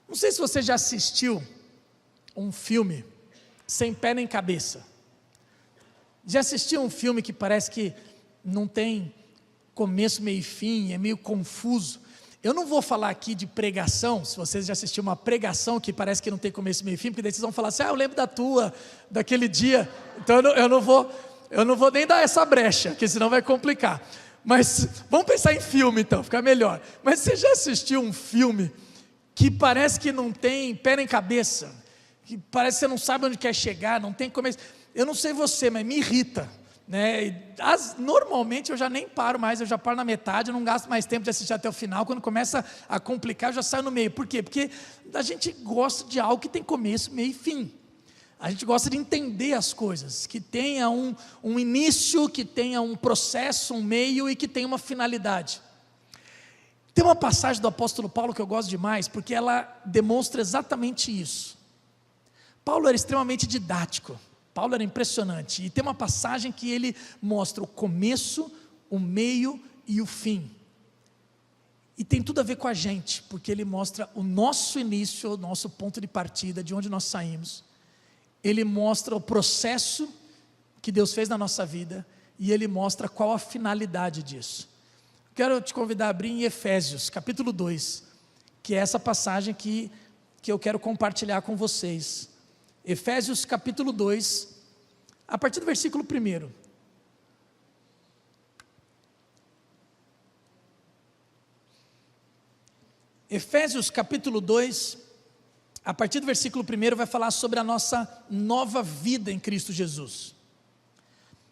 Não sei se você já assistiu um filme sem pé nem cabeça. Já assistiu um filme que parece que não tem começo, meio e fim, é meio confuso? Eu não vou falar aqui de pregação, se vocês já assistiram uma pregação que parece que não tem começo, meio e fim, porque daí vocês vão falar assim, eu lembro daquele dia, então eu não vou nem dar essa brecha, porque senão vai complicar. Mas vamos pensar em filme então, fica melhor. Mas você já assistiu um filme que parece que não tem pé nem cabeça, que parece que você não sabe onde quer chegar, não tem começo? Eu não sei você, mas me irrita, né? Normalmente eu já nem paro mais, eu já paro na metade, eu não gasto mais tempo de assistir até o final. Quando começa a complicar, eu já saio no meio. Por quê? Porque a gente gosta de algo que tem começo, meio e fim. A gente gosta de entender as coisas, que tenha um início, que tenha um processo, um meio e que tenha uma finalidade. Tem uma passagem do apóstolo Paulo que eu gosto demais, porque ela demonstra exatamente isso. Paulo era extremamente didático, Paulo era impressionante, e tem uma passagem que ele mostra o começo, o meio e o fim. E tem tudo a ver com a gente, porque ele mostra o nosso início, o nosso ponto de partida, de onde nós saímos. Ele mostra o processo que Deus fez na nossa vida, e ele mostra qual a finalidade disso. Quero te convidar a abrir em Efésios, capítulo 2, que é essa passagem que eu quero compartilhar com vocês. Efésios capítulo 2, a partir do versículo 1. Efésios capítulo 2, a partir do versículo 1, vai falar sobre a nossa nova vida em Cristo Jesus.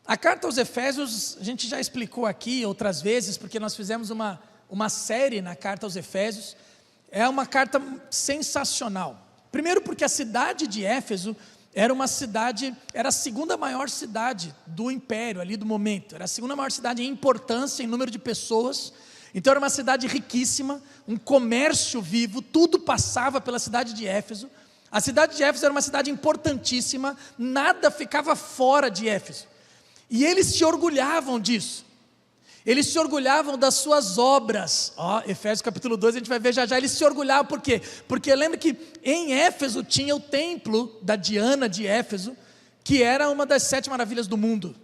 A carta aos Efésios, a gente já explicou aqui outras vezes, porque nós fizemos uma série na carta aos Efésios. É uma carta sensacional. Primeiro porque a cidade de Éfeso era a segunda maior cidade do império ali do momento. Era a segunda maior cidade em importância, em número de pessoas. Então era uma cidade riquíssima, um comércio vivo, tudo passava pela cidade de Éfeso. A cidade de Éfeso era uma cidade importantíssima, nada ficava fora de Éfeso. E eles se orgulhavam disso. Eles se orgulhavam das suas obras. Efésios capítulo 2, a gente vai ver já já. Eles se orgulhavam por quê? Porque lembra que em Éfeso tinha o templo da Diana de Éfeso, que era uma das 7 maravilhas do mundo.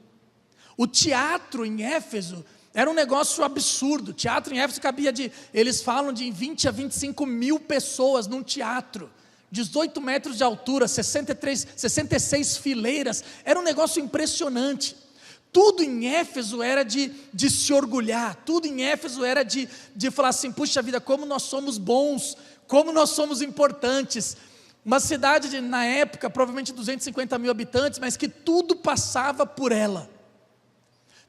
O teatro em Éfeso era um negócio absurdo. O teatro em Éfeso eles falam de 20 a 25 mil pessoas num teatro. 18 metros de altura, 66 fileiras. Era um negócio impressionante. Tudo em Éfeso era de se orgulhar, tudo em Éfeso era de falar assim, puxa vida, como nós somos bons, como nós somos importantes. Uma cidade na época, provavelmente 250 mil habitantes, mas que tudo passava por ela.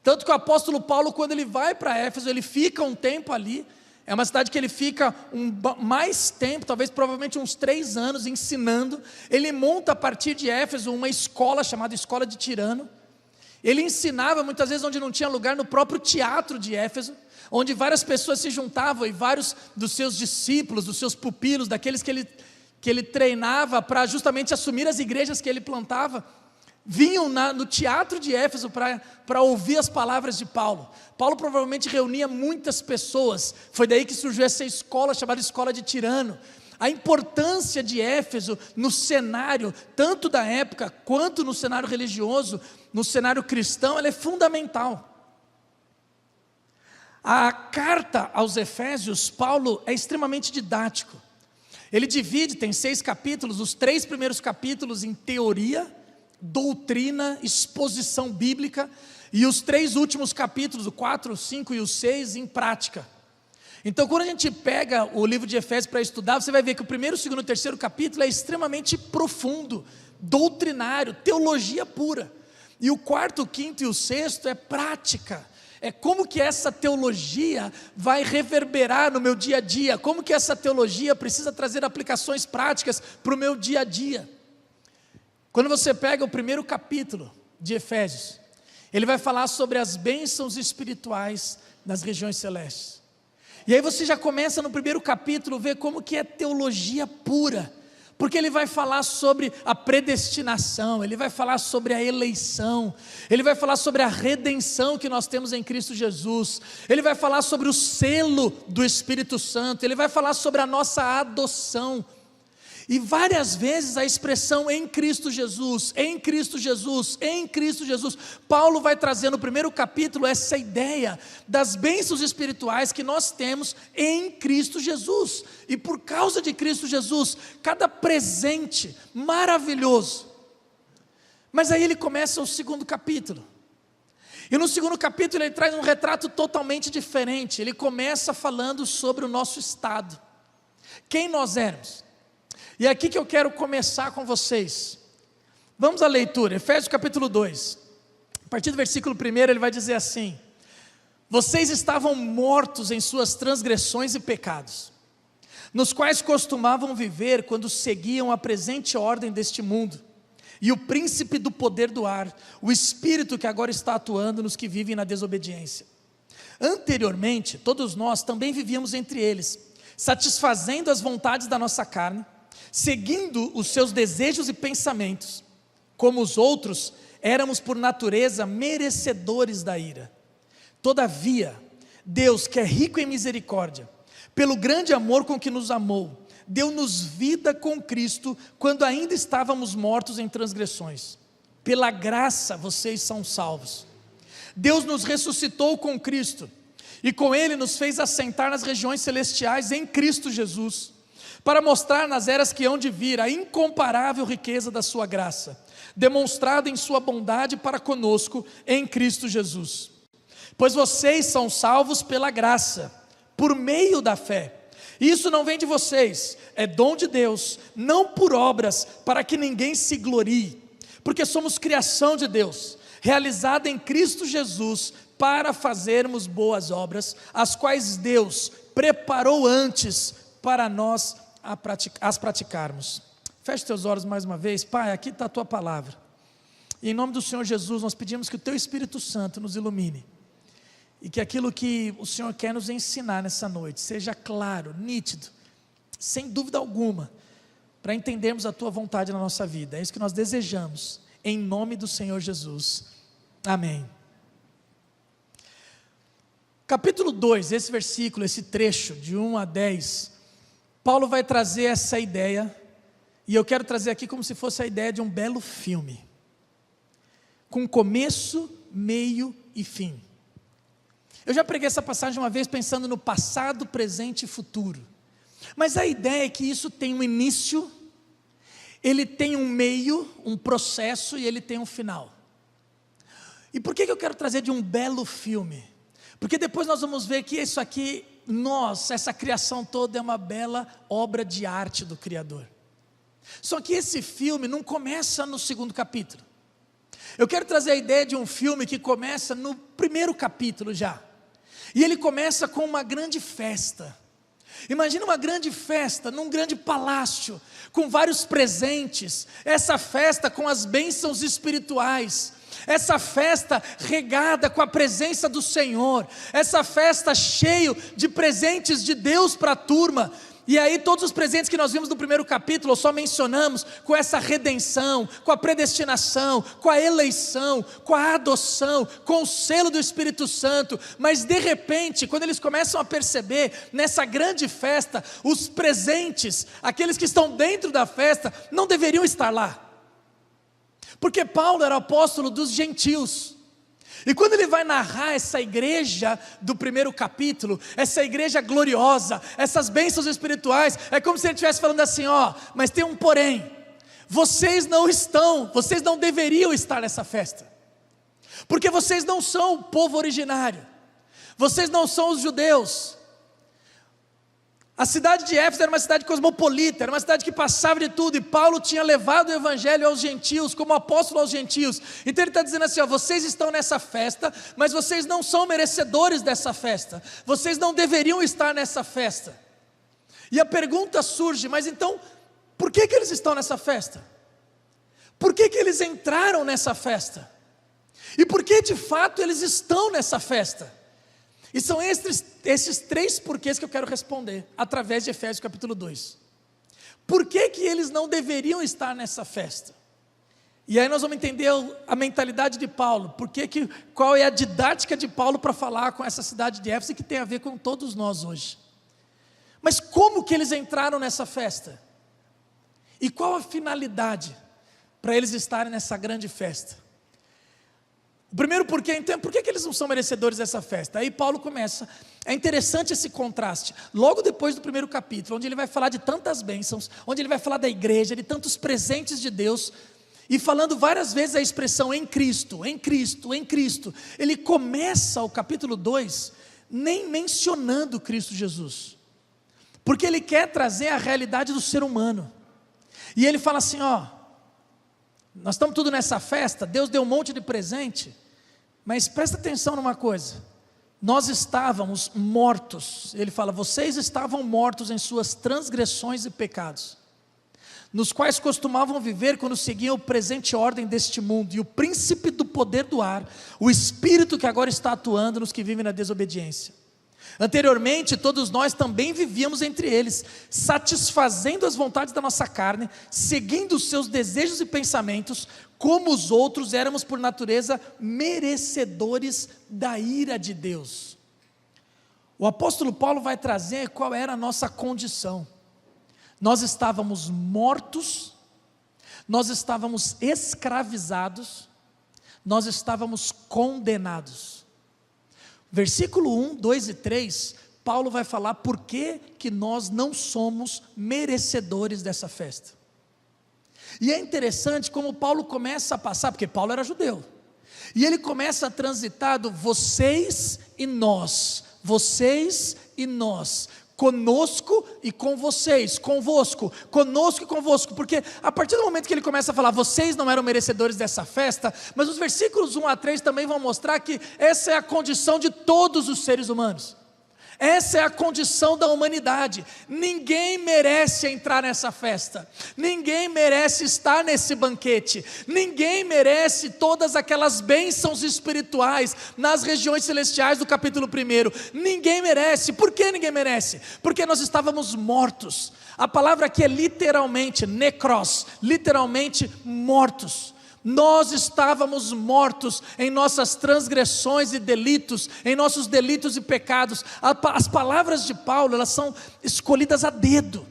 Tanto que o apóstolo Paulo, quando ele vai para Éfeso, ele fica um tempo ali. É uma cidade que ele fica mais tempo, provavelmente uns 3 anos ensinando. Ele monta a partir de Éfeso uma escola chamada Escola de Tirano. Ele ensinava muitas vezes onde não tinha lugar, no próprio teatro de Éfeso, onde várias pessoas se juntavam e vários dos seus discípulos, dos seus pupilos, daqueles que ele treinava para justamente assumir as igrejas que ele plantava, vinham no teatro de Éfeso para ouvir as palavras de Paulo. Paulo provavelmente reunia muitas pessoas, foi daí que surgiu essa escola chamada Escola de Tirano. A importância de Éfeso no cenário, tanto da época, quanto no cenário religioso, no cenário cristão, ela é fundamental. A carta aos Efésios, Paulo é extremamente didático. Ele divide, tem 6 capítulos, os 3 primeiros capítulos em teoria, doutrina, exposição bíblica, e os 3 últimos capítulos, o 4, o 5 e o 6, em prática. Então, quando a gente pega o livro de Efésios para estudar, você vai ver que o 1º, 2º e 3º capítulo é extremamente profundo, doutrinário, teologia pura. E o 4º, o 5º e o 6º é prática. É como que essa teologia vai reverberar no meu dia a dia, como que essa teologia precisa trazer aplicações práticas para o meu dia a dia. Quando você pega o 1º capítulo de Efésios, ele vai falar sobre as bênçãos espirituais nas regiões celestes. E aí você já começa no 1º capítulo a ver como que é teologia pura, porque ele vai falar sobre a predestinação, ele vai falar sobre a eleição, ele vai falar sobre a redenção que nós temos em Cristo Jesus, ele vai falar sobre o selo do Espírito Santo, ele vai falar sobre a nossa adoção. E várias vezes a expressão em Cristo Jesus, em Cristo Jesus, em Cristo Jesus. Paulo vai trazer no primeiro capítulo essa ideia das bênçãos espirituais que nós temos em Cristo Jesus. E por causa de Cristo Jesus, cada presente maravilhoso. Mas aí ele começa o segundo capítulo. E no segundo capítulo ele traz um retrato totalmente diferente. Ele começa falando sobre o nosso estado. Quem nós éramos. E é aqui que eu quero começar com vocês. Vamos à leitura, Efésios capítulo 2. A partir do versículo 1 ele vai dizer assim: vocês estavam mortos em suas transgressões e pecados, nos quais costumavam viver quando seguiam a presente ordem deste mundo, e o príncipe do poder do ar, o espírito que agora está atuando nos que vivem na desobediência. Anteriormente, todos nós também vivíamos entre eles, satisfazendo as vontades da nossa carne, seguindo os seus desejos e pensamentos. Como os outros, éramos por natureza merecedores da ira. Todavia, Deus, que é rico em misericórdia, pelo grande amor com que nos amou, deu-nos vida com Cristo, quando ainda estávamos mortos em transgressões. Pela graça vocês são salvos. Deus nos ressuscitou com Cristo, e com Ele nos fez assentar nas regiões celestiais em Cristo Jesus, para mostrar nas eras que hão de vir a incomparável riqueza da sua graça, demonstrada em sua bondade para conosco em Cristo Jesus. Pois vocês são salvos pela graça, por meio da fé. Isso não vem de vocês, é dom de Deus, não por obras, para que ninguém se glorie, porque somos criação de Deus, realizada em Cristo Jesus, para fazermos boas obras, as quais Deus preparou antes para nós as praticarmos. Feche teus olhos mais uma vez. Pai, aqui está a tua palavra, e em nome do Senhor Jesus nós pedimos que o teu Espírito Santo nos ilumine, e que aquilo que o Senhor quer nos ensinar nessa noite seja claro, nítido, sem dúvida alguma, para entendermos a tua vontade na nossa vida. É isso que nós desejamos, em nome do Senhor Jesus, amém. Capítulo 2, esse versículo, esse trecho de 1 a 10, Paulo vai trazer essa ideia, e eu quero trazer aqui como se fosse a ideia de um belo filme, com começo, meio e fim. Eu já preguei essa passagem uma vez pensando no passado, presente e futuro, mas a ideia é que isso tem um início, ele tem um meio, um processo, e ele tem um final. E por que eu quero trazer de um belo filme? Porque depois nós vamos ver que isso aqui, essa criação toda é uma bela obra de arte do Criador. Só que esse filme não começa no segundo capítulo. Eu quero trazer a ideia de um filme que começa no primeiro capítulo já. E ele começa com uma grande festa. Imagina uma grande festa, num grande palácio, com vários presentes. Essa festa com as bênçãos espirituais. Essa festa regada com a presença do Senhor, essa festa cheio de presentes de Deus para a turma. E aí todos os presentes que nós vimos no primeiro capítulo, só mencionamos, com essa redenção, com a predestinação, com a eleição, com a adoção, com o selo do Espírito Santo. Mas de repente, quando eles começam a perceber, nessa grande festa, os presentes, aqueles que estão dentro da festa, não deveriam estar lá. Porque Paulo era apóstolo dos gentios, e quando ele vai narrar essa igreja do primeiro capítulo, essa igreja gloriosa, essas bênçãos espirituais, é como se ele estivesse falando assim: mas tem um porém, vocês não deveriam estar nessa festa, porque vocês não são o povo originário, vocês não são os judeus. A cidade de Éfeso era uma cidade cosmopolita, era uma cidade que passava de tudo, e Paulo tinha levado o evangelho aos gentios, como apóstolo aos gentios. Então ele está dizendo assim: vocês estão nessa festa, mas vocês não são merecedores dessa festa, vocês não deveriam estar nessa festa. E a pergunta surge: mas então, por que eles estão nessa festa? Por que eles entraram nessa festa? E por que de fato eles estão nessa festa? E são esses três porquês que eu quero responder, através de Efésios capítulo 2. Por que eles não deveriam estar nessa festa? E aí nós vamos entender a mentalidade de Paulo, qual é a didática de Paulo para falar com essa cidade de Éfeso, que tem a ver com todos nós hoje. Mas como que eles entraram nessa festa? E qual a finalidade para eles estarem nessa grande festa? O primeiro porquê, então, por que eles não são merecedores dessa festa? Aí Paulo começa, é interessante esse contraste, logo depois do primeiro capítulo, onde ele vai falar de tantas bênçãos, onde ele vai falar da igreja, de tantos presentes de Deus, e falando várias vezes a expressão em Cristo, em Cristo, em Cristo. Ele começa o capítulo 2, nem mencionando Cristo Jesus, porque ele quer trazer a realidade do ser humano, e ele fala assim, nós estamos tudo nessa festa, Deus deu um monte de presente, mas presta atenção numa coisa, nós estávamos mortos, ele fala, vocês estavam mortos em suas transgressões e pecados, nos quais costumavam viver quando seguiam a presente ordem deste mundo, e o príncipe do poder do ar, o espírito que agora está atuando nos que vivem na desobediência. Anteriormente, todos nós também vivíamos entre eles, satisfazendo as vontades da nossa carne, seguindo os seus desejos e pensamentos, como os outros éramos por natureza merecedores da ira de Deus. O apóstolo Paulo vai trazer qual era a nossa condição. Nós estávamos mortos, nós estávamos escravizados, nós estávamos condenados. Versículo 1, 2 e 3, Paulo vai falar por que nós não somos merecedores dessa festa. E é interessante como Paulo começa a passar, porque Paulo era judeu, e ele começa a transitar do vocês e nós, conosco e com vocês, convosco, conosco e convosco, porque a partir do momento que ele começa a falar, vocês não eram merecedores dessa festa, mas os versículos 1 a 3 também vão mostrar que essa é a condição de todos os seres humanos, essa é a condição da humanidade, ninguém merece entrar nessa festa, ninguém merece estar nesse banquete, ninguém merece todas aquelas bênçãos espirituais nas regiões celestiais do capítulo 1, ninguém merece. Por que ninguém merece? Porque nós estávamos mortos, a palavra aqui é literalmente, necros, literalmente mortos. Nós estávamos mortos em nossas transgressões e delitos, em nossos delitos e pecados. As palavras de Paulo, elas são escolhidas a dedo,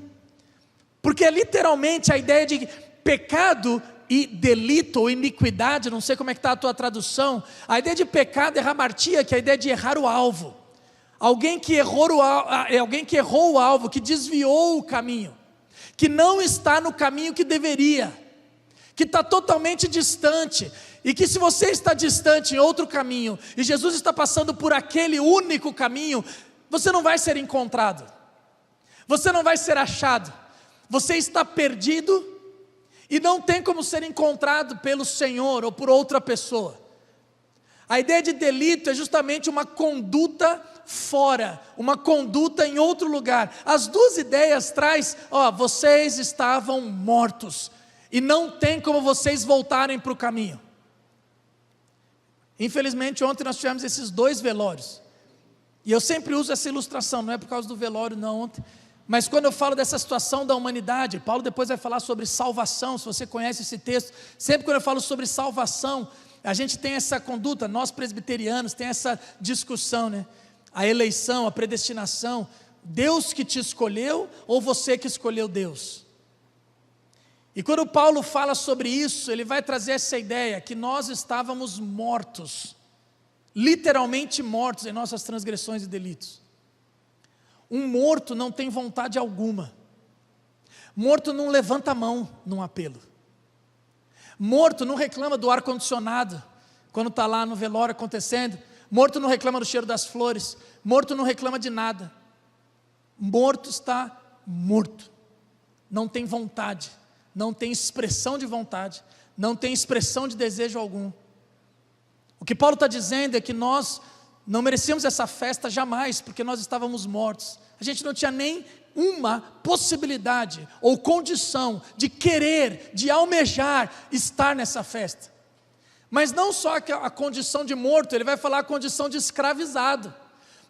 porque é literalmente a ideia de pecado e delito ou iniquidade, não sei como é que está a tua tradução. A ideia de pecado é hamartia, que é a ideia de errar o alvo, alguém que errou o alvo, que desviou o caminho, que não está no caminho que deveria, que está totalmente distante, e que se você está distante em outro caminho, e Jesus está passando por aquele único caminho, você não vai ser encontrado, você não vai ser achado, você está perdido, e não tem como ser encontrado pelo Senhor, ou por outra pessoa. A ideia de delito é justamente uma conduta fora, uma conduta em outro lugar. As duas ideias traz, vocês estavam mortos, e não tem como vocês voltarem para o caminho. Infelizmente ontem nós tivemos esses 2 velórios, e eu sempre uso essa ilustração, não é por causa do velório não ontem, mas quando eu falo dessa situação da humanidade, Paulo depois vai falar sobre salvação, se você conhece esse texto, sempre quando eu falo sobre salvação, a gente tem essa conduta, nós presbiterianos, tem essa discussão, né? A eleição, a predestinação, Deus que te escolheu, ou você que escolheu Deus? E quando Paulo fala sobre isso, ele vai trazer essa ideia, que nós estávamos mortos, literalmente mortos em nossas transgressões e delitos. Um morto não tem vontade alguma, morto não levanta a mão num apelo, morto não reclama do ar-condicionado, quando está lá no velório acontecendo, morto não reclama do cheiro das flores, morto não reclama de nada, morto está morto, não tem vontade, não tem expressão de vontade, não tem expressão de desejo algum. O que Paulo está dizendo é que nós não merecíamos essa festa jamais, porque nós estávamos mortos, a gente não tinha nem uma possibilidade ou condição de querer, de almejar estar nessa festa. Mas não só a condição de morto, ele vai falar a condição de escravizado.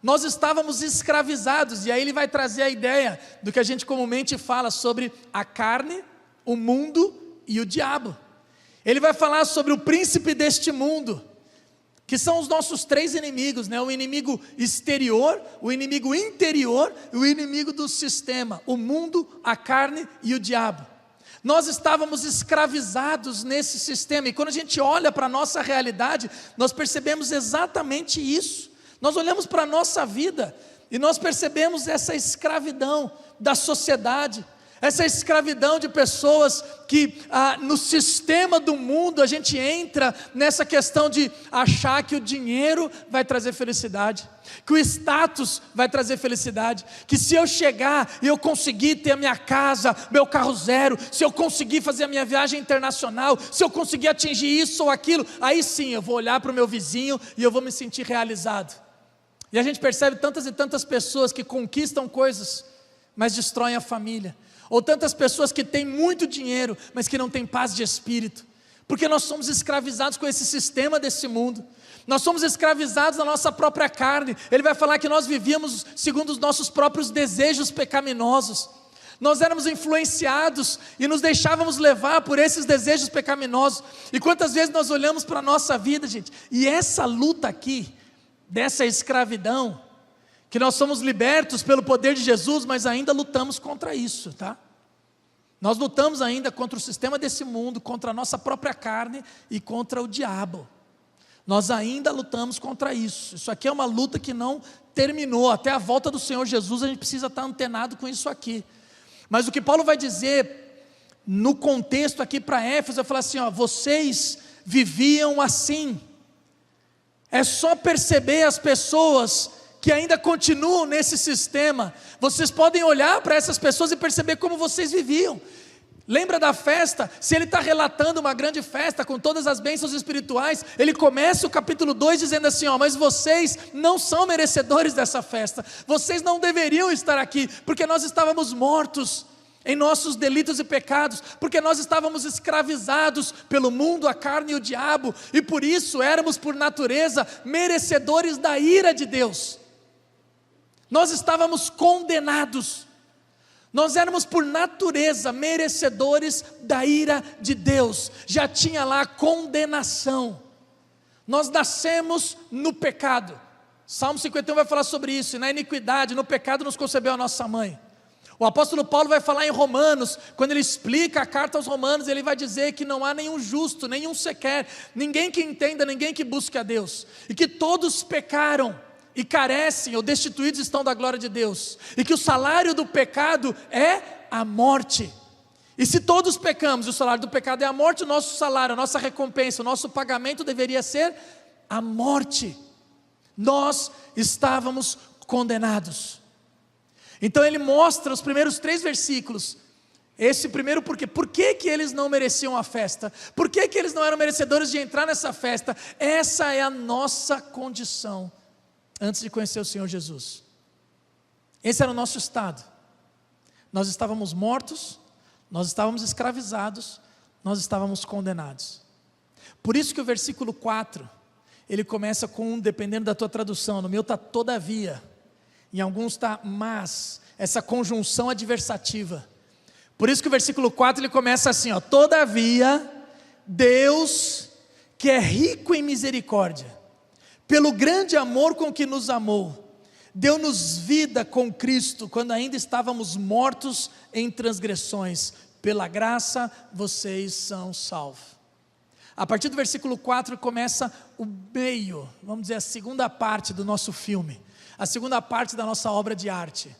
Nós estávamos escravizados, e aí ele vai trazer a ideia do que a gente comumente fala sobre a carne, o mundo e o diabo. Ele vai falar sobre o príncipe deste mundo, que são os nossos 3 inimigos, né? O inimigo exterior, o inimigo interior e o inimigo do sistema, o mundo, a carne e o diabo. Nós estávamos escravizados nesse sistema, e quando a gente olha para a nossa realidade, nós percebemos exatamente isso. Nós olhamos para a nossa vida, e nós percebemos essa escravidão da sociedade, essa escravidão de pessoas que no sistema do mundo a gente entra nessa questão de achar que o dinheiro vai trazer felicidade, que o status vai trazer felicidade, que se eu chegar e eu conseguir ter a minha casa, meu carro zero, se eu conseguir fazer a minha viagem internacional, se eu conseguir atingir isso ou aquilo, aí sim eu vou olhar para o meu vizinho e eu vou me sentir realizado. E a gente percebe tantas e tantas pessoas que conquistam coisas, mas destroem a família. Ou tantas pessoas que têm muito dinheiro, mas que não têm paz de espírito, porque nós somos escravizados com esse sistema desse mundo. Nós somos escravizados na nossa própria carne. Ele vai falar que nós vivíamos segundo os nossos próprios desejos pecaminosos. Nós éramos influenciados e nos deixávamos levar por esses desejos pecaminosos. E quantas vezes nós olhamos para a nossa vida, gente, e essa luta aqui, dessa escravidão, que nós somos libertos pelo poder de Jesus, mas ainda lutamos contra isso, tá? Nós lutamos ainda contra o sistema desse mundo, contra a nossa própria carne e contra o diabo. Nós ainda lutamos contra isso. Isso aqui é uma luta que não terminou. Até a volta do Senhor Jesus a gente precisa estar antenado com isso aqui. Mas o que Paulo vai dizer no contexto aqui para Éfeso, é falar assim, ó, vocês viviam assim. É só perceber as pessoas que ainda continuam nesse sistema. Vocês podem olhar para essas pessoas e perceber como vocês viviam. Lembra da festa? Se ele está relatando uma grande festa com todas as bênçãos espirituais, ele começa o capítulo 2 dizendo assim, ó, mas vocês não são merecedores dessa festa, vocês não deveriam estar aqui, porque nós estávamos mortos em nossos delitos e pecados, porque nós estávamos escravizados pelo mundo, a carne e o diabo, e por isso éramos por natureza merecedores da ira de Deus. Nós estávamos condenados, nós éramos por natureza merecedores da ira de Deus, já tinha lá condenação, nós nascemos no pecado, Salmo 51 vai falar sobre isso, e na iniquidade, no pecado nos concebeu a nossa mãe. O apóstolo Paulo vai falar em Romanos, quando ele explica a carta aos Romanos, ele vai dizer que não há nenhum justo, nenhum sequer, ninguém que entenda, ninguém que busque a Deus, e que todos pecaram, e carecem ou destituídos estão da glória de Deus, e que o salário do pecado é a morte. E se todos pecamos, e o salário do pecado é a morte, o nosso salário, a nossa recompensa, o nosso pagamento deveria ser a morte. Nós estávamos condenados. Então ele mostra os primeiros 3 versículos, esse primeiro porquê. Por que que eles não mereciam a festa? Por que que eles não eram merecedores de entrar nessa festa? Essa é a nossa condição antes de conhecer o Senhor Jesus. Esse era o nosso estado. Nós estávamos mortos, nós estávamos escravizados, nós estávamos condenados. Por isso que o versículo 4, ele começa com dependendo da tua tradução, no meu está todavia, em alguns está mas, essa conjunção adversativa. Por isso que o versículo 4 ele começa assim, ó, todavia, Deus, que é rico em misericórdia, pelo grande amor com que nos amou, deu-nos vida com Cristo, quando ainda estávamos mortos em transgressões, pela graça vocês são salvos. A partir do versículo 4 começa o meio, vamos dizer a segunda parte do nosso filme, a segunda parte da nossa obra de arte.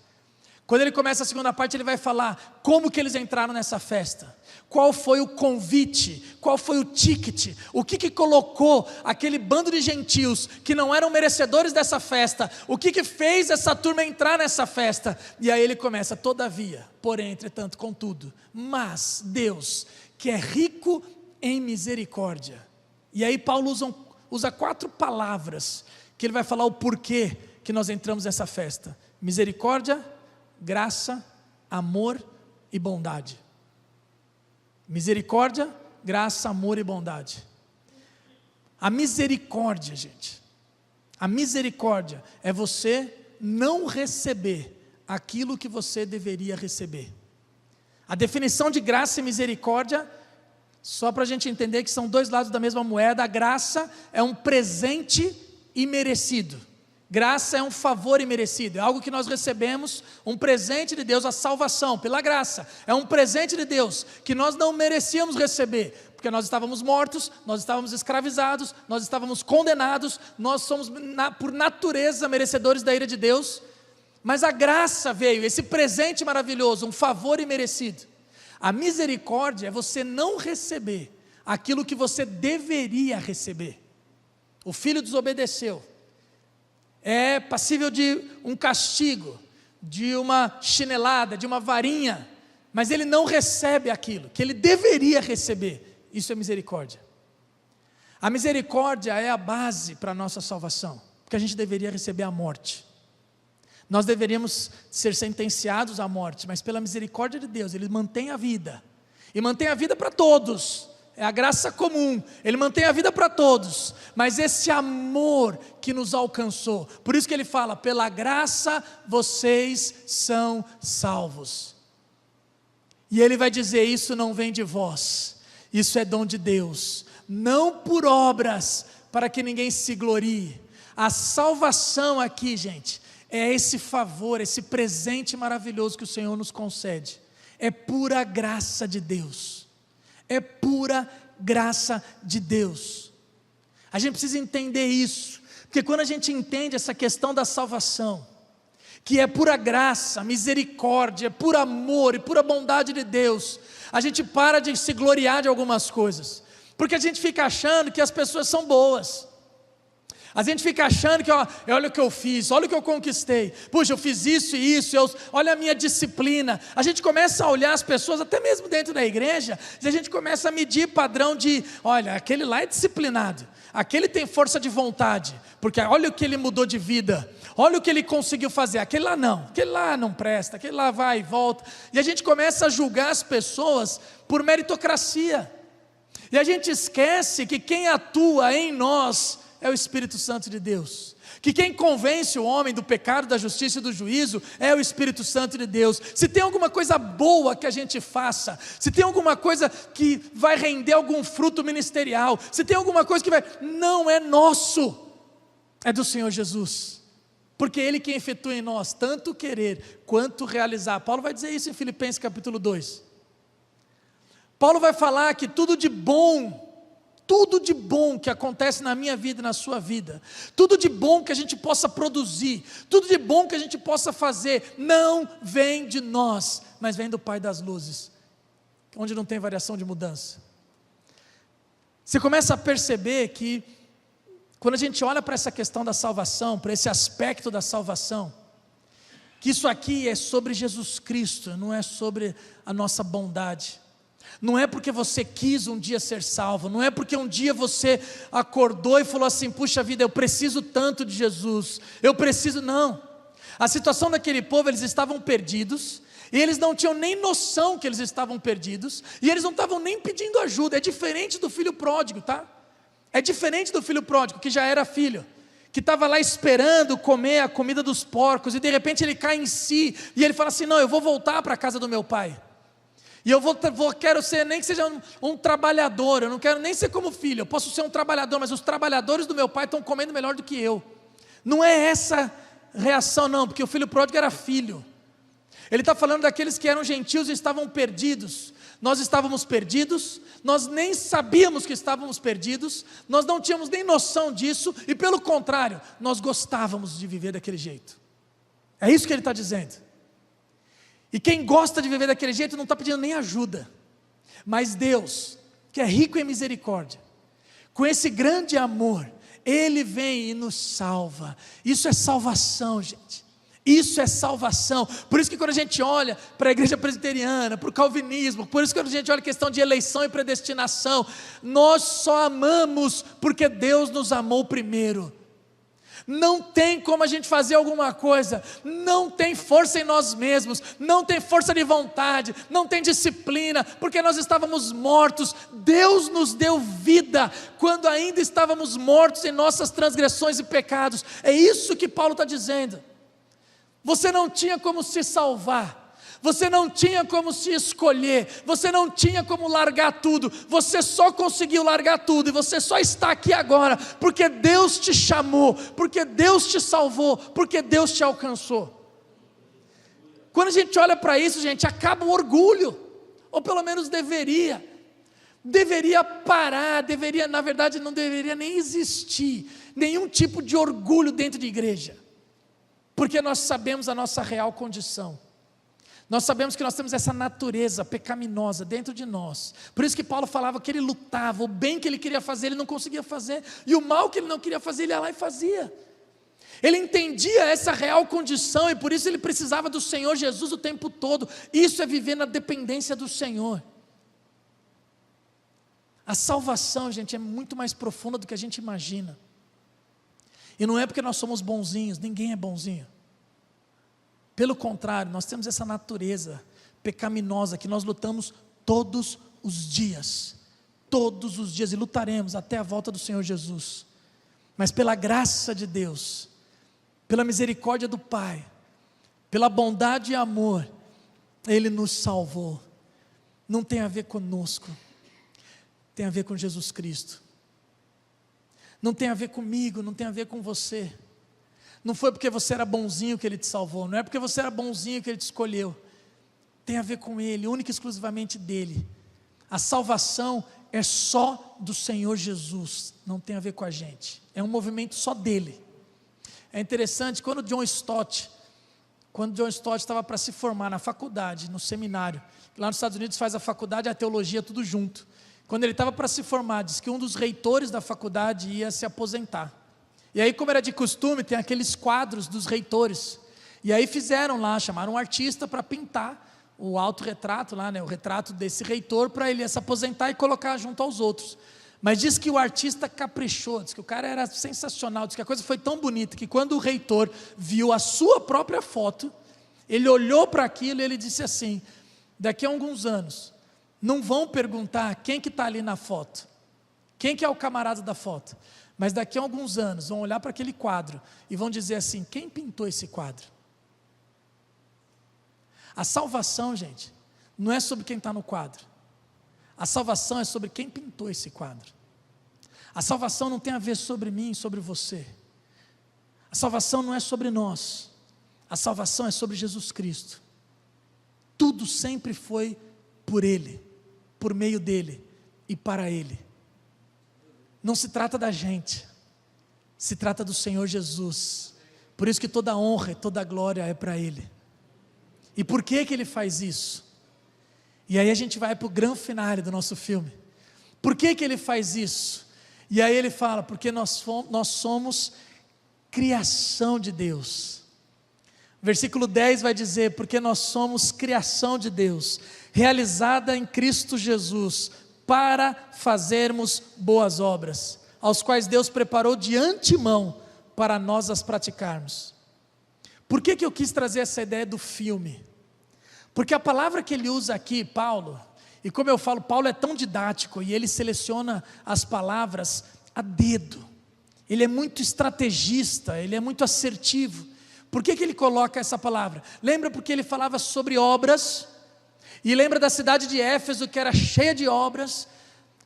Quando ele começa a segunda parte, ele vai falar como que eles entraram nessa festa, qual foi o convite, qual foi o ticket, o que colocou aquele bando de gentios que não eram merecedores dessa festa, o que fez essa turma entrar nessa festa. E aí ele começa, todavia, porém, entretanto, contudo, mas Deus, que é rico em misericórdia. E aí Paulo usa 4 palavras, que ele vai falar o porquê que nós entramos nessa festa: misericórdia, graça, amor e bondade. Misericórdia, graça, amor e bondade. A misericórdia, gente, a misericórdia é você não receber aquilo que você deveria receber. A definição de graça e misericórdia, só para a gente entender que são 2 lados da mesma moeda. A graça é um presente imerecido, Graça é um favor imerecido, é algo que nós recebemos, um presente de Deus, a salvação, pela graça. É um presente de Deus, que nós não merecíamos receber, porque nós estávamos mortos, nós estávamos escravizados, nós estávamos condenados, nós somos por natureza merecedores da ira de Deus, mas a graça veio, esse presente maravilhoso, um favor imerecido. A misericórdia é você não receber aquilo que você deveria receber. O filho desobedeceu, é passível de um castigo, de uma chinelada, de uma varinha, mas ele não recebe aquilo que ele deveria receber. Isso é misericórdia. A misericórdia é a base para a nossa salvação, porque a gente deveria receber a morte. Nós deveríamos ser sentenciados à morte, mas pela misericórdia de Deus, Ele mantém a vida, e mantém a vida para todos. É a graça comum, Ele mantém a vida para todos, mas esse amor que nos alcançou, por isso que Ele fala, pela graça vocês são salvos, e Ele vai dizer, isso não vem de vós, isso é dom de Deus, não por obras, para que ninguém se glorie. A salvação aqui, gente, é esse favor, esse presente maravilhoso que o Senhor nos concede, é pura graça de Deus, é pura graça de Deus. A gente precisa entender isso, porque quando a gente entende essa questão da salvação, que é pura graça, misericórdia, puro amor e pura bondade de Deus, a gente para de se gloriar de algumas coisas, porque a gente fica achando que as pessoas são boas. A gente fica achando que, olha o que eu fiz, olha o que eu conquistei, puxa, eu fiz isso e isso, olha a minha disciplina. A gente começa a olhar as pessoas, até mesmo dentro da igreja, e a gente começa a medir padrão de, olha, aquele lá é disciplinado, aquele tem força de vontade, porque olha o que ele mudou de vida, olha o que ele conseguiu fazer, aquele lá não presta, aquele lá vai e volta, e a gente começa a julgar as pessoas por meritocracia, e a gente esquece que quem atua em nós é o Espírito Santo de Deus, que quem convence o homem do pecado, da justiça e do juízo, é o Espírito Santo de Deus. Se tem alguma coisa boa que a gente faça, se tem alguma coisa que vai render algum fruto ministerial, se tem alguma coisa que não é nosso, é do Senhor Jesus, porque Ele quem efetua em nós, tanto querer, quanto realizar. Paulo vai dizer isso em Filipenses capítulo 2, Paulo vai falar que tudo de bom que acontece na minha vida e na sua vida, tudo de bom que a gente possa produzir, tudo de bom que a gente possa fazer, não vem de nós, mas vem do Pai das luzes, onde não tem variação de mudança. Você começa a perceber que, quando a gente olha para essa questão da salvação, para esse aspecto da salvação, que isso aqui é sobre Jesus Cristo, não é sobre a nossa bondade. Não é porque você quis um dia ser salvo, não é porque um dia você acordou e falou assim, puxa vida, eu preciso tanto de Jesus, não. A situação daquele povo, eles estavam perdidos, e eles não tinham nem noção que eles estavam perdidos, e eles não estavam nem pedindo ajuda. É diferente do filho pródigo, tá? É diferente do filho pródigo, que já era filho, que estava lá esperando comer a comida dos porcos, e de repente ele cai em si, e ele fala assim, não, eu vou voltar para a casa do meu pai, e eu quero ser, nem que seja um trabalhador, eu não quero nem ser como filho, eu posso ser um trabalhador, mas os trabalhadores do meu pai estão comendo melhor do que eu. Não é essa reação não, porque o filho pródigo era filho. Ele está falando daqueles que eram gentios e estavam perdidos. Nós estávamos perdidos, nós nem sabíamos que estávamos perdidos, nós não tínhamos nem noção disso, e pelo contrário, nós gostávamos de viver daquele jeito. É isso que ele está dizendo. E quem gosta de viver daquele jeito não está pedindo nem ajuda, mas Deus, que é rico em misericórdia, com esse grande amor, Ele vem e nos salva. Isso é salvação, gente, isso é salvação. Por isso que quando a gente olha para a igreja presbiteriana, para o calvinismo, por isso que quando a gente olha a questão de eleição e predestinação, nós só amamos porque Deus nos amou primeiro. Não tem como a gente fazer alguma coisa, não tem força em nós mesmos, não tem força de vontade, não tem disciplina, porque nós estávamos mortos. Deus nos deu vida quando ainda estávamos mortos em nossas transgressões e pecados. É isso que Paulo está dizendo. Você não tinha como se salvar, você não tinha como se escolher, você não tinha como largar tudo, você só conseguiu largar tudo, e você só está aqui agora, porque Deus te chamou, porque Deus te salvou, porque Deus te alcançou. Quando a gente olha para isso, gente, acaba o orgulho, ou pelo menos deveria parar, na verdade não deveria nem existir nenhum tipo de orgulho dentro de igreja, porque nós sabemos a nossa real condição, nós sabemos que nós temos essa natureza pecaminosa dentro de nós. Por isso que Paulo falava que ele lutava, o bem que ele queria fazer ele não conseguia fazer, e o mal que ele não queria fazer ele ia lá e fazia. Ele entendia essa real condição, e por isso ele precisava do Senhor Jesus o tempo todo. Isso é viver na dependência do Senhor. A salvação, gente, é muito mais profunda do que a gente imagina. E não é porque nós somos bonzinhos, ninguém é bonzinho. Pelo contrário, nós temos essa natureza pecaminosa que nós lutamos todos os dias, e lutaremos até a volta do Senhor Jesus. Mas pela graça de Deus, pela misericórdia do Pai, pela bondade e amor, Ele nos salvou. Não tem a ver conosco, tem a ver com Jesus Cristo. Não tem a ver comigo, não tem a ver com você. Não foi porque você era bonzinho que Ele te salvou, não é porque você era bonzinho que Ele te escolheu. Tem a ver com Ele, única e exclusivamente dEle. A salvação é só do Senhor Jesus, não tem a ver com a gente. É um movimento só dEle. É interessante, quando John Stott estava para se formar na faculdade, no seminário, lá nos Estados Unidos faz a faculdade e a teologia tudo junto. Quando ele estava para se formar, diz que um dos reitores da faculdade ia se aposentar. E aí, como era de costume, tem aqueles quadros dos reitores. E aí fizeram lá, chamaram um artista para pintar o autorretrato lá, o retrato desse reitor, para ele se aposentar e colocar junto aos outros. Mas diz que o artista caprichou, diz que o cara era sensacional, diz que a coisa foi tão bonita, que quando o reitor viu a sua própria foto, ele olhou para aquilo e ele disse assim: daqui a alguns anos, não vão perguntar quem que está ali na foto, quem que é o camarada da foto, mas daqui a alguns anos vão olhar para aquele quadro e vão dizer assim: quem pintou esse quadro? A salvação, gente, não é sobre quem está no quadro, a salvação é sobre quem pintou esse quadro. A salvação não tem a ver sobre mim, sobre você. A salvação não é sobre nós, a salvação é sobre Jesus Cristo. Tudo sempre foi por Ele, por meio dEle e para Ele. Não se trata da gente, se trata do Senhor Jesus. Por isso que toda a honra e toda a glória é para Ele. E por que Ele faz isso? E aí a gente vai para o grande finale do nosso filme. Por que Ele faz isso? E aí Ele fala: porque nós somos criação de Deus. Versículo 10 vai dizer: porque nós somos criação de Deus, realizada em Cristo Jesus, para fazermos boas obras, aos quais Deus preparou de antemão para nós as praticarmos. Por que eu quis trazer essa ideia do filme? Porque a palavra que ele usa aqui, Paulo, e como eu falo, Paulo é tão didático e ele seleciona as palavras a dedo. Ele é muito estrategista, ele é muito assertivo. Por que ele coloca essa palavra? Lembra porque ele falava sobre obras, e lembra da cidade de Éfeso, que era cheia de obras.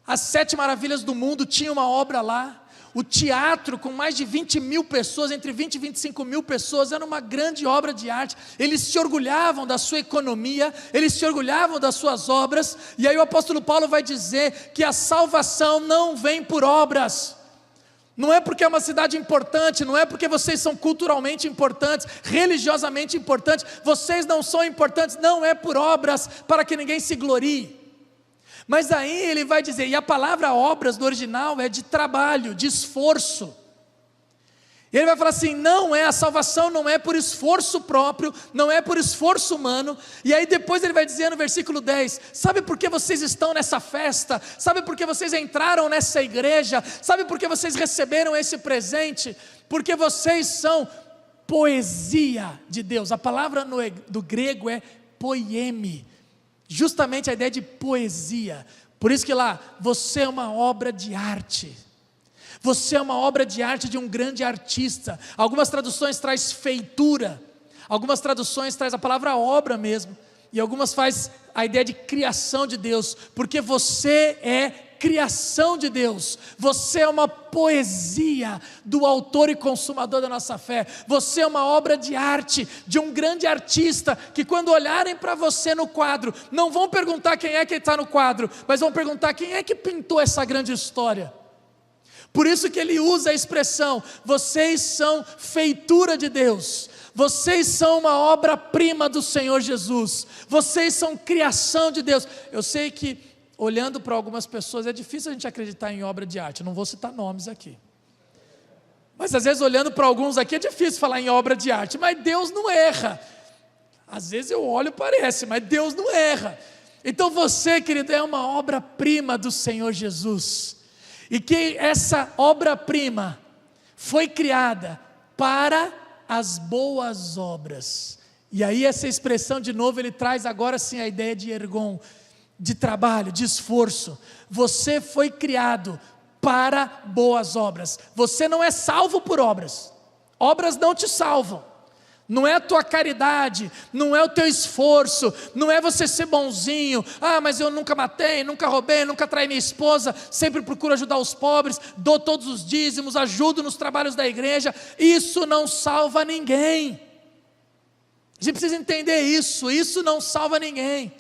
As 7 maravilhas do mundo tinha uma obra lá. O teatro, com mais de 20 mil pessoas, entre 20 e 25 mil pessoas, era uma grande obra de arte. Eles se orgulhavam da sua economia, eles se orgulhavam das suas obras. E aí o apóstolo Paulo vai dizer que a salvação não vem por obras. Não é porque é uma cidade importante, não é porque vocês são culturalmente importantes, religiosamente importantes, vocês não são importantes, não é por obras, para que ninguém se glorie. Mas aí ele vai dizer, e a palavra obras no original é de trabalho, de esforço. E ele vai falar assim: não é, a salvação não é por esforço próprio, não é por esforço humano. E aí depois ele vai dizer no versículo 10, sabe por que vocês estão nessa festa? Sabe por que vocês entraram nessa igreja? Sabe por que vocês receberam esse presente? Porque vocês são poesia de Deus. A palavra do grego é poieme, justamente a ideia de poesia. Por isso que lá, você é uma obra de arte. Você é uma obra de arte de um grande artista. Algumas traduções traz feitura, algumas traduções traz a palavra obra mesmo. e algumas faz a ideia de criação de Deus, porque você é criação de Deus, você é uma poesia do autor e consumador da nossa fé, você é uma obra de arte, de um grande artista, que quando olharem para você no quadro, não vão perguntar quem é que está no quadro, mas vão perguntar quem é que pintou essa grande história. Por isso que ele usa a expressão, vocês são feitura de Deus, vocês são uma obra-prima do Senhor Jesus, vocês são criação de Deus. Eu sei que olhando para algumas pessoas é difícil a gente acreditar em obra de arte, eu não vou citar nomes aqui, mas às vezes olhando para alguns aqui é difícil falar em obra de arte, mas Deus não erra. Às vezes eu olho e parece, mas Deus não erra. Então você, querido, é uma obra-prima do Senhor Jesus, e que essa obra-prima foi criada para as boas obras. E aí essa expressão de novo, ele traz agora sim a ideia de ergon, de trabalho, de esforço. Você foi criado para boas obras. Você não é salvo por obras. Obras não te salvam. Não é a tua caridade, não é o teu esforço, não é você ser bonzinho. Ah, mas eu nunca matei, nunca roubei, nunca traí minha esposa, sempre procuro ajudar os pobres, dou todos os dízimos, ajudo nos trabalhos da igreja. Isso não salva ninguém. A gente precisa entender isso, isso não salva ninguém.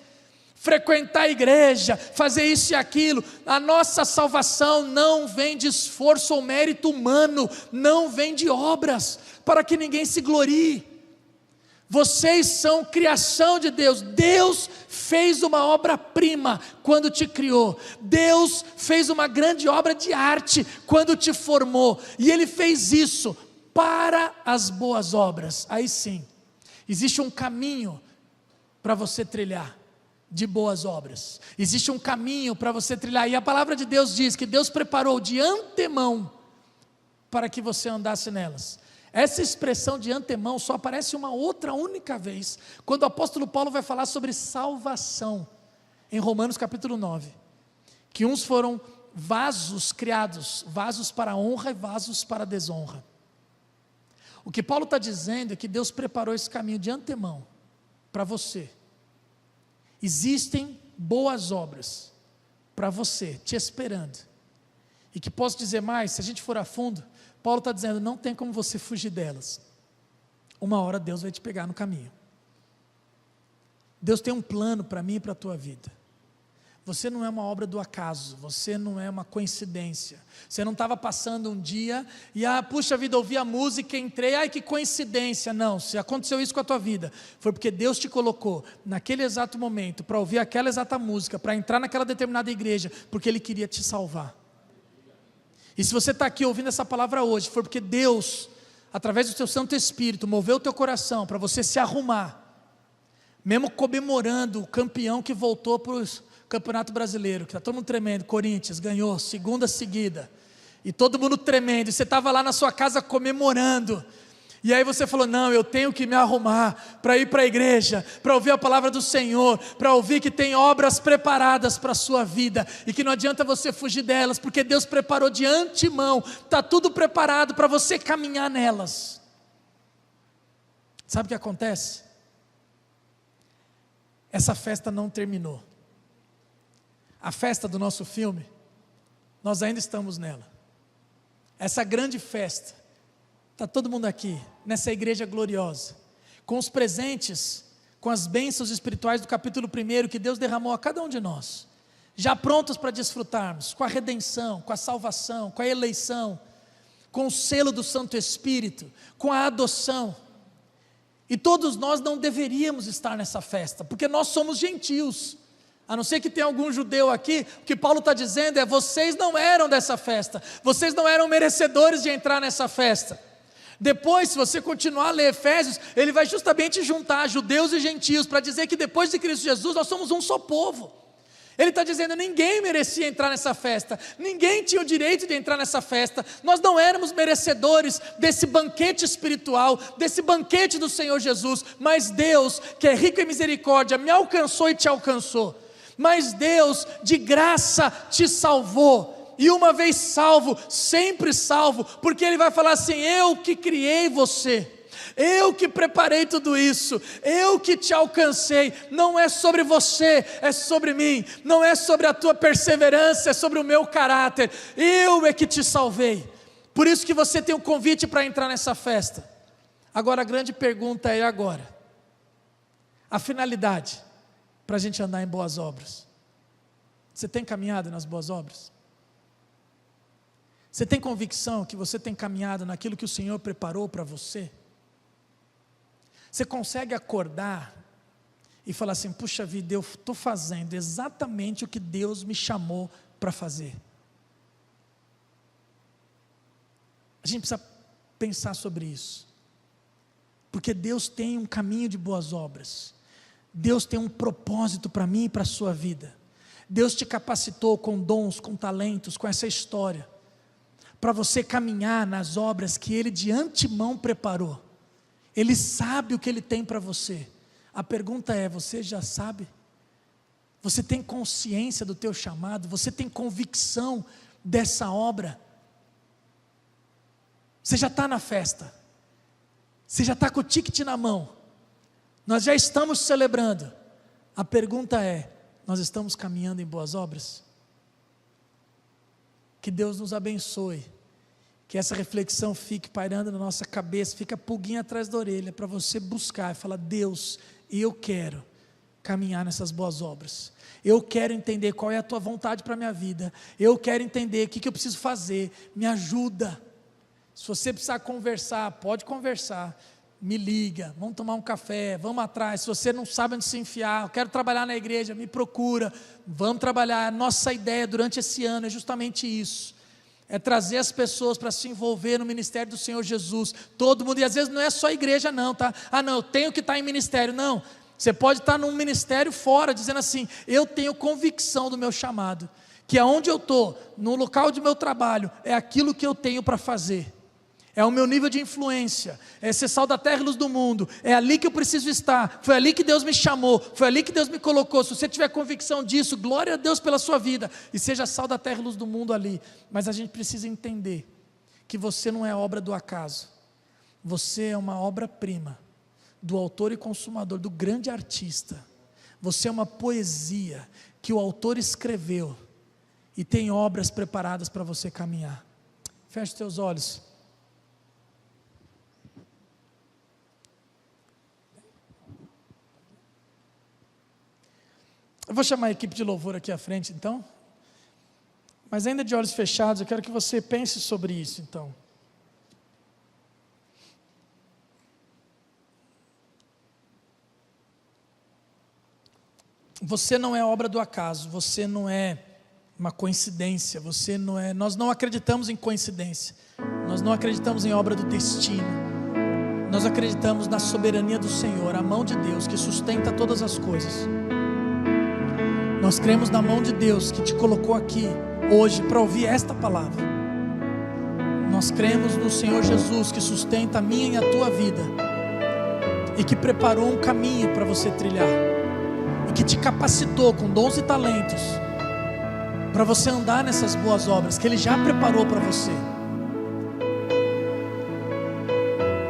Frequentar a igreja, fazer isso e aquilo, a nossa salvação não vem de esforço ou mérito humano, não vem de obras, para que ninguém se glorie. Vocês são criação de Deus. Deus fez uma obra-prima quando te criou. Deus fez uma grande obra de arte quando te formou. E Ele fez isso para as boas obras. Aí sim, existe um caminho para você trilhar de boas obras. Existe um caminho para você trilhar. E a palavra de Deus diz que Deus preparou de antemão para que você andasse nelas. Essa expressão de antemão só aparece uma outra única vez, quando o apóstolo Paulo vai falar sobre salvação, em Romanos capítulo 9, que uns foram vasos criados, vasos para honra e vasos para desonra. O que Paulo está dizendo é que Deus preparou esse caminho de antemão, para você. Existem boas obras, para você, te esperando, e que posso dizer mais, se a gente for a fundo, Paulo está dizendo, não tem como você fugir delas. Uma hora Deus vai te pegar no caminho. Deus tem um plano para mim e para a tua vida. Você não é uma obra do acaso, você não é uma coincidência. Você não estava passando um dia e, puxa vida, ouvi a música, entrei, ai que coincidência. Não, se aconteceu isso com a tua vida, foi porque Deus te colocou naquele exato momento, para ouvir aquela exata música, para entrar naquela determinada igreja, porque Ele queria te salvar. E se você está aqui ouvindo essa palavra hoje, foi porque Deus, através do seu Santo Espírito, moveu o teu coração para você se arrumar, mesmo comemorando o campeão que voltou para o Campeonato Brasileiro, que está todo mundo tremendo, Corinthians ganhou, segunda seguida, e todo mundo tremendo, e você estava lá na sua casa comemorando, e aí você falou, não, eu tenho que me arrumar para ir para a igreja, para ouvir a palavra do Senhor, para ouvir que tem obras preparadas para a sua vida, e que não adianta você fugir delas, porque Deus preparou de antemão, está tudo preparado para você caminhar nelas. Sabe o que acontece? Essa festa não terminou. A festa do nosso filme, nós ainda estamos nela. Essa grande festa, está todo mundo aqui, nessa igreja gloriosa, com os presentes, com as bênçãos espirituais do capítulo 1, que Deus derramou a cada um de nós, já prontos para desfrutarmos, com a redenção, com a salvação, com a eleição, com o selo do Santo Espírito, com a adoção. E todos nós não deveríamos estar nessa festa, porque nós somos gentios. A não ser que tenha algum judeu aqui, o que Paulo está dizendo é, vocês não eram dessa festa, vocês não eram merecedores de entrar nessa festa. Depois, se você continuar a ler Efésios, ele vai justamente juntar judeus e gentios, para dizer que depois de Cristo Jesus, nós somos um só povo. Ele está dizendo, ninguém merecia entrar nessa festa, ninguém tinha o direito de entrar nessa festa, nós não éramos merecedores desse banquete espiritual, desse banquete do Senhor Jesus, mas Deus, que é rico em misericórdia, me alcançou e te alcançou. Mas Deus de graça te salvou, e uma vez salvo, sempre salvo, porque Ele vai falar assim, eu que criei você, eu que preparei tudo isso, eu que te alcancei. Não é sobre você, é sobre mim. Não é sobre a tua perseverança, é sobre o meu caráter. Eu é que te salvei. Por isso que você tem um convite para entrar nessa festa. Agora a grande pergunta é agora. A finalidade para a gente andar em boas obras. Você tem caminhado nas boas obras? Você tem convicção que você tem caminhado naquilo que o Senhor preparou para você? Você consegue acordar e falar assim: puxa vida, eu estou fazendo exatamente o que Deus me chamou para fazer? A gente precisa pensar sobre isso, porque Deus tem um caminho de boas obras. Deus tem um propósito para mim e para a sua vida. Deus te capacitou com dons, com talentos, com essa história, para você caminhar nas obras que Ele de antemão preparou. Ele sabe o que Ele tem para você. A pergunta é: você já sabe? Você tem consciência do teu chamado? Você tem convicção dessa obra? Você já está na festa? Você já está com o ticket na mão? Nós já estamos celebrando. A pergunta é: nós estamos caminhando em boas obras? Que Deus nos abençoe, que essa reflexão fique pairando na nossa cabeça, fique a pulguinha atrás da orelha, para você buscar e falar: Deus, eu quero caminhar nessas boas obras, eu quero entender qual é a tua vontade para a minha vida, eu quero entender o que eu preciso fazer, me ajuda. Se você precisar conversar, pode conversar, me liga, vamos tomar um café, vamos atrás. Se você não sabe onde se enfiar, eu quero trabalhar na igreja, me procura, vamos trabalhar. Nossa ideia durante esse ano é justamente isso, é trazer as pessoas para se envolver no ministério do Senhor Jesus. Todo mundo, e às vezes não é só igreja não, tá? Não, eu tenho que estar em ministério. Não, você pode estar num ministério fora, dizendo assim: eu tenho convicção do meu chamado, que aonde eu estou, no local de meu trabalho, é aquilo que eu tenho para fazer. É o meu nível de influência, é ser sal da terra e luz do mundo, é ali que eu preciso estar, foi ali que Deus me chamou, foi ali que Deus me colocou. Se você tiver convicção disso, glória a Deus pela sua vida, e seja sal da terra e luz do mundo ali. Mas a gente precisa entender que você não é obra do acaso, você é uma obra-prima do autor e consumador, do grande artista. Você é uma poesia que o autor escreveu, e tem obras preparadas para você caminhar. Feche os teus olhos. Eu vou chamar a equipe de louvor aqui à frente então, mas ainda de olhos fechados, eu quero que você pense sobre isso então. Você não é obra do acaso, você não é uma coincidência, você não é, nós não acreditamos em coincidência, nós não acreditamos em obra do destino, nós acreditamos na soberania do Senhor, a mão de Deus que sustenta todas as coisas. Nós cremos na mão de Deus que te colocou aqui hoje para ouvir esta palavra. Nós cremos no Senhor Jesus que sustenta a minha e a tua vida, e que preparou um caminho para você trilhar, e que te capacitou com dons e talentos para você andar nessas boas obras que Ele já preparou para você.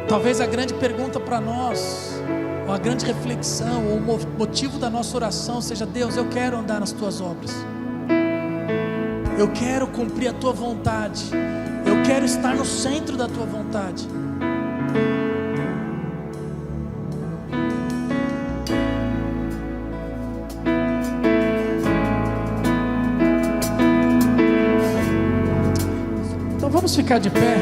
Talvez a grande pergunta para nós, ou a grande reflexão, ou o motivo da nossa oração seja: Deus, eu quero andar nas tuas obras, eu quero cumprir a tua vontade, eu quero estar no centro da tua vontade. Então vamos ficar de pé,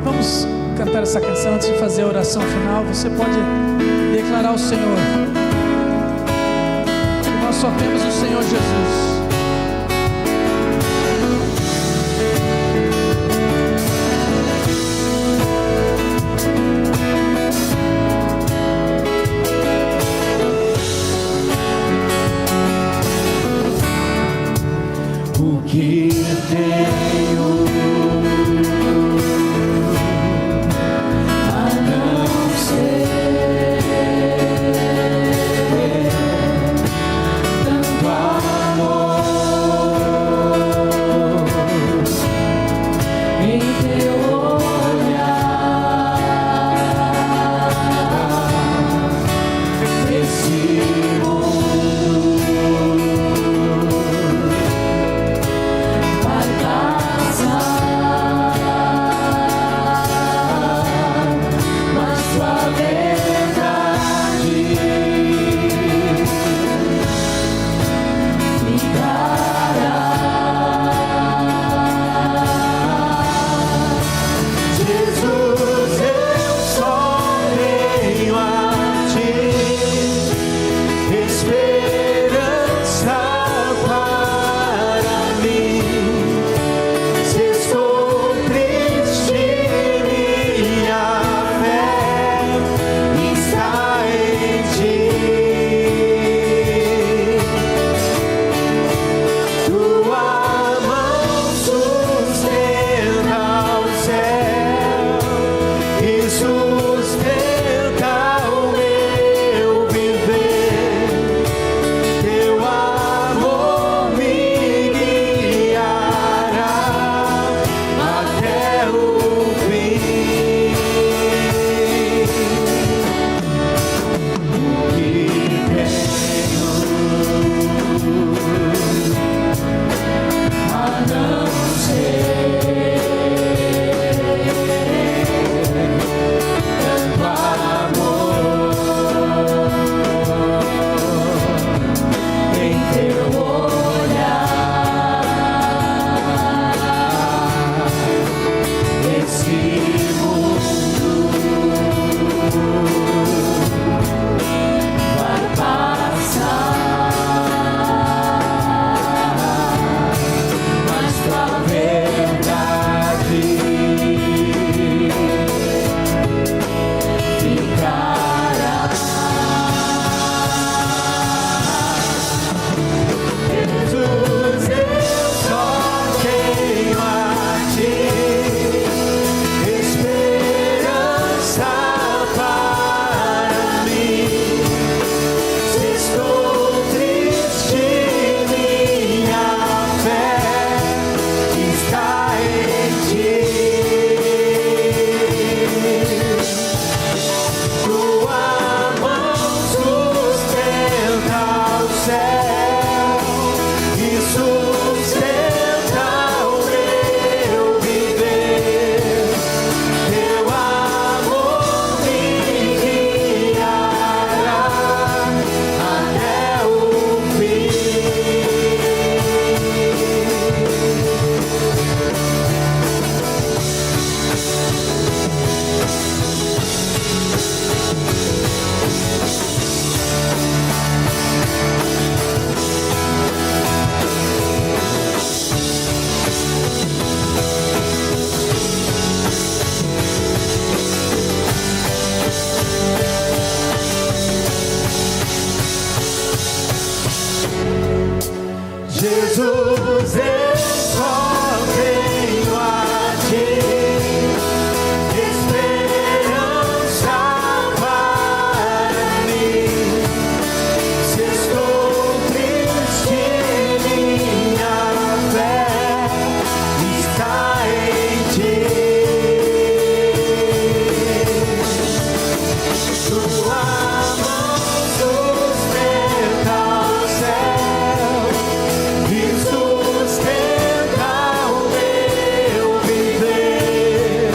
vamos cantar essa canção. Antes de fazer a oração final, você pode declarar ao Senhor que nós só temos o Senhor Jesus. O que tenho em teu olhar, Jesus, eu só tenho a Ti, esperança para mim. Se estou triste, minha fé está em Ti. Tua mão sustenta o céu e sustenta o meu viver.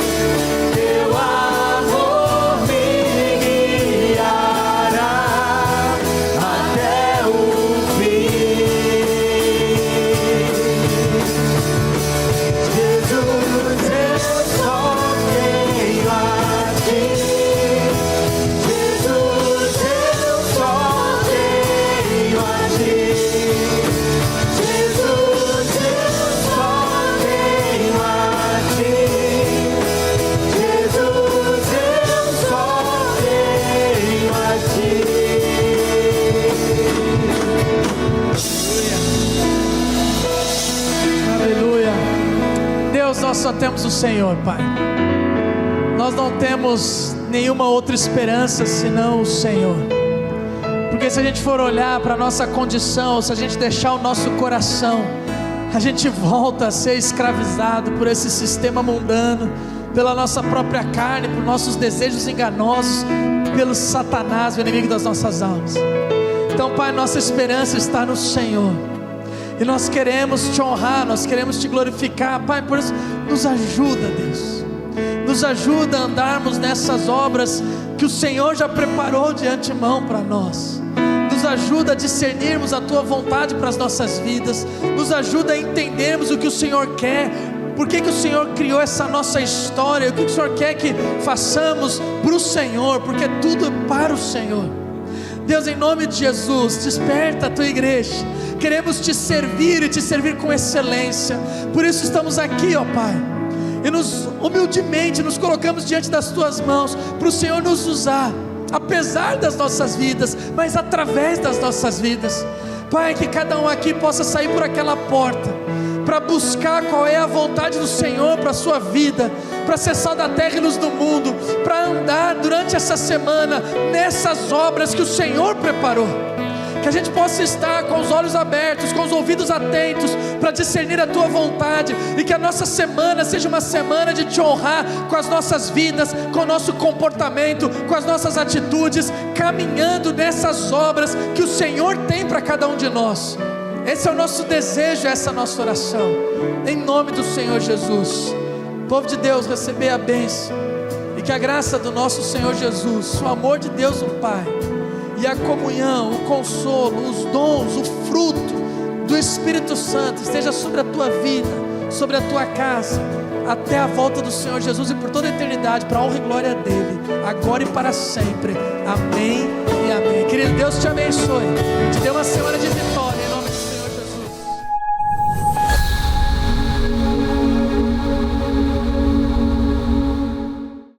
Teu amor me guiará até o fim. Jesus, eu só tenho a Ti. Jesus, eu só tenho a Ti. Jesus, eu só tenho a Ti. Jesus, eu só tenho a Ti. Aleluia. Deus, nós só temos o Senhor, Pai. Nós não temos nenhuma outra esperança senão o Senhor. Porque se a gente for olhar para a nossa condição, se a gente deixar o nosso coração, a gente volta a ser escravizado por esse sistema mundano, pela nossa própria carne, por nossos desejos enganosos, pelo Satanás, o inimigo das nossas almas. Então, Pai, nossa esperança está no Senhor. E nós queremos Te honrar, nós queremos Te glorificar, Pai. Por isso, nos ajuda, Deus. Nos ajuda a andarmos nessas obras que o Senhor já preparou de antemão para nós. Nos ajuda a discernirmos a Tua vontade para as nossas vidas. Nos ajuda a entendermos o que o Senhor quer. Por que o Senhor criou essa nossa história? O que o Senhor quer que façamos para o Senhor? Porque tudo é para o Senhor. Deus, em nome de Jesus, desperta a Tua igreja. Queremos Te servir e Te servir com excelência. Por isso estamos aqui, ó Pai, e humildemente nos colocamos diante das Tuas mãos, para o Senhor nos usar, apesar das nossas vidas, mas através das nossas vidas. Pai, que cada um aqui possa sair por aquela porta, para buscar qual é a vontade do Senhor para a sua vida, para ser sal da terra e luz do mundo, para andar durante essa semana nessas obras que o Senhor preparou. Que a gente possa estar com os olhos abertos, com os ouvidos atentos, para discernir a Tua vontade, e que a nossa semana seja uma semana de Te honrar com as nossas vidas, com o nosso comportamento, com as nossas atitudes, caminhando nessas obras que o Senhor tem para cada um de nós. Esse é o nosso desejo, essa é a nossa oração, em nome do Senhor Jesus. Povo de Deus, receber a bênção, e que a graça do nosso Senhor Jesus, o amor de Deus o Pai, e a comunhão, o consolo, os dons, o fruto do Espírito Santo esteja sobre a tua vida, sobre a tua casa, até a volta do Senhor Jesus e por toda a eternidade, para a honra e glória dEle, agora e para sempre. Amém e amém. Querido, Deus te abençoe, te dê uma semana de